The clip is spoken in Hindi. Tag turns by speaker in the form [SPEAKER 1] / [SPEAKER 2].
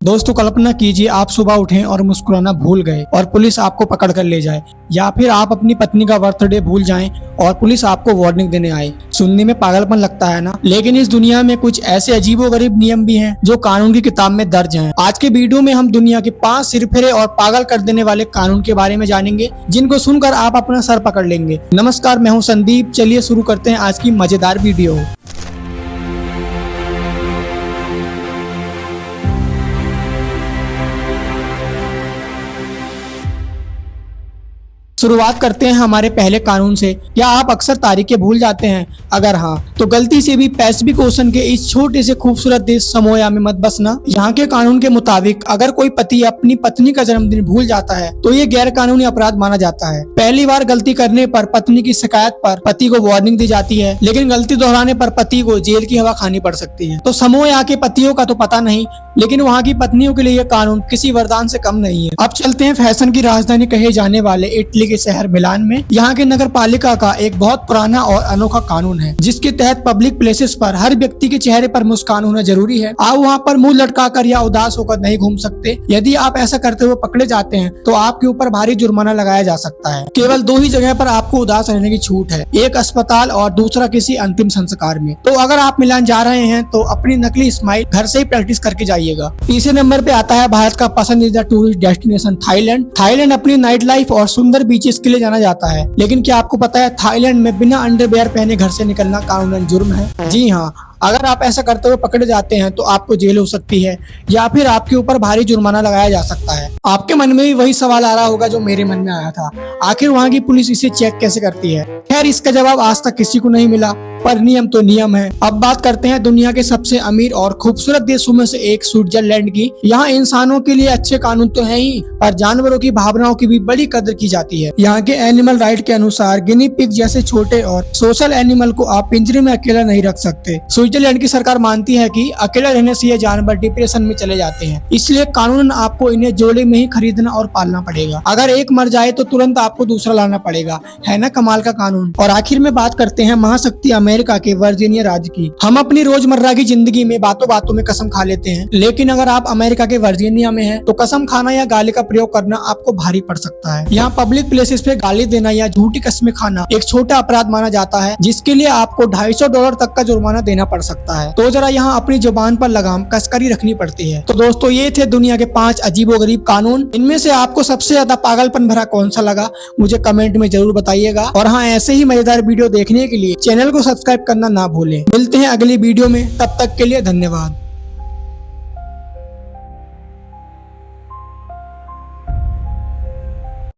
[SPEAKER 1] दोस्तों कल्पना कीजिए आप सुबह उठें और मुस्कुराना भूल गए और पुलिस आपको पकड़ कर ले जाए, या फिर आप अपनी पत्नी का बर्थडे भूल जाएं और पुलिस आपको वार्निंग देने आए। सुनने में पागलपन लगता है ना, लेकिन इस दुनिया में कुछ ऐसे अजीबोगरीब नियम भी हैं जो कानून की किताब में दर्ज हैं। आज के वीडियो में हम दुनिया के 5 सिरफिरे और पागल कर देने वाले कानून के बारे में जानेंगे, जिनको सुनकर आप अपना सर पकड़ लेंगे। नमस्कार, मैं हूँ संदीप। चलिए शुरू करते हैं आज की मजेदार वीडियो। शुरुआत करते हैं हमारे पहले कानून से। क्या आप अक्सर तारीखें भूल जाते हैं? अगर हाँ, तो गलती से भी पैसिफिक ओशन के इस छोटे से खूबसूरत देश समोया में मत बसना। यहाँ के कानून के मुताबिक अगर कोई पति अपनी पत्नी का जन्मदिन भूल जाता है तो ये गैर कानूनी अपराध माना जाता है। पहली बार गलती करने पर पत्नी की शिकायत पर पति को वार्निंग दी जाती है, लेकिन गलती दोहराने पर पति को जेल की हवा खानी पड़ सकती है। तो समोया के पतियों का तो पता नहीं, लेकिन वहाँ की पत्नियों के लिए यह कानून किसी वरदान से कम नहीं है। अब चलते हैं फैशन की राजधानी कहे जाने वाले इटली के शहर मिलान में। यहाँ के नगर पालिका का एक बहुत पुराना और अनोखा कानून है, जिसके तहत पब्लिक प्लेसेस पर हर व्यक्ति के चेहरे पर मुस्कान होना जरूरी है। आप वहाँ पर मुंह लटकाकर या उदास होकर नहीं घूम सकते। यदि आप ऐसा करते हुए पकड़े जाते हैं तो आपके ऊपर भारी जुर्माना लगाया जा सकता है। केवल 2 ही जगह पर आपको उदास रहने की छूट है, एक अस्पताल और दूसरा किसी अंतिम संस्कार में। तो अगर आप मिलान जा रहे हैं तो अपनी नकली स्माइल घर से ही प्रैक्टिस करके जाइएगा। तीसरे नंबर पे आता है भारत का पसंदीदा टूरिस्ट डेस्टिनेशन थाईलैंड। थाईलैंड अपनी नाइट लाइफ और सुंदर बीचेस के लिए जाना जाता है, लेकिन क्या आपको पता है थाईलैंड में बिना अंडरवियर पहने घर से निकलना कानूनन जुर्म है। जी हाँ, अगर आप ऐसा करते हुए पकड़े जाते हैं तो आपको जेल हो सकती है या फिर आपके ऊपर भारी जुर्माना लगाया जा सकता है। आपके मन में भी वही सवाल आ रहा होगा जो मेरे मन में आया था, आखिर वहाँ की पुलिस इसे चेक कैसे करती है? खैर, इसका जवाब आज तक किसी को नहीं मिला, पर नियम तो नियम है। अब बात करते हैं दुनिया के सबसे अमीर और खूबसूरत देशों में से एक स्विट्जरलैंड की। यहाँ इंसानों के लिए अच्छे कानून तो है ही, पर जानवरों की भावनाओं की भी बड़ी कदर की जाती है। यहाँ के एनिमल राइट के अनुसार गिनी पिग जैसे छोटे और सोशल एनिमल को आप पिंजरे में अकेला नहीं रख सकते। स्विट्जरलैंड की सरकार मानती है कि अकेला रहने से ये जानवर डिप्रेशन में चले जाते हैं, इसलिए कानूनन आपको इन्हें जोड़े में ही खरीदना और पालना पड़ेगा। अगर एक मर जाए तो तुरंत आपको दूसरा लाना पड़ेगा। है ना कमाल का कानून। और आखिर में बात करते हैं महाशक्ति अमेरिका के वर्जीनिया राज्य की। हम अपनी रोजमर्रा की जिंदगी में बातों बातों में कसम खा लेते हैं, लेकिन अगर आप अमेरिका के वर्जीनिया में हैं तो कसम खाना या गाली का प्रयोग करना आपको भारी पड़ सकता है। यहाँ पब्लिक प्लेसेस पे गाली देना या झूठी कस्में खाना एक छोटा अपराध माना जाता है, जिसके लिए आपको $250 तक का जुर्माना देना पड़ सकता है। तो जरा यहाँ अपनी जुबान पर लगाम कसकरी रखनी पड़ती है। तो दोस्तों, ये थे दुनिया के 5 अजीबोगरीब कानून। इनमें से आपको सबसे ज्यादा पागलपन भरा कौन सा लगा, मुझे कमेंट में जरूर बताइएगा। और हाँ, ऐसे ही मजेदार वीडियो देखने के लिए चैनल को सब्सक्राइब करना ना भूलें। मिलते हैं अगली वीडियो में, तब तक के लिए धन्यवाद।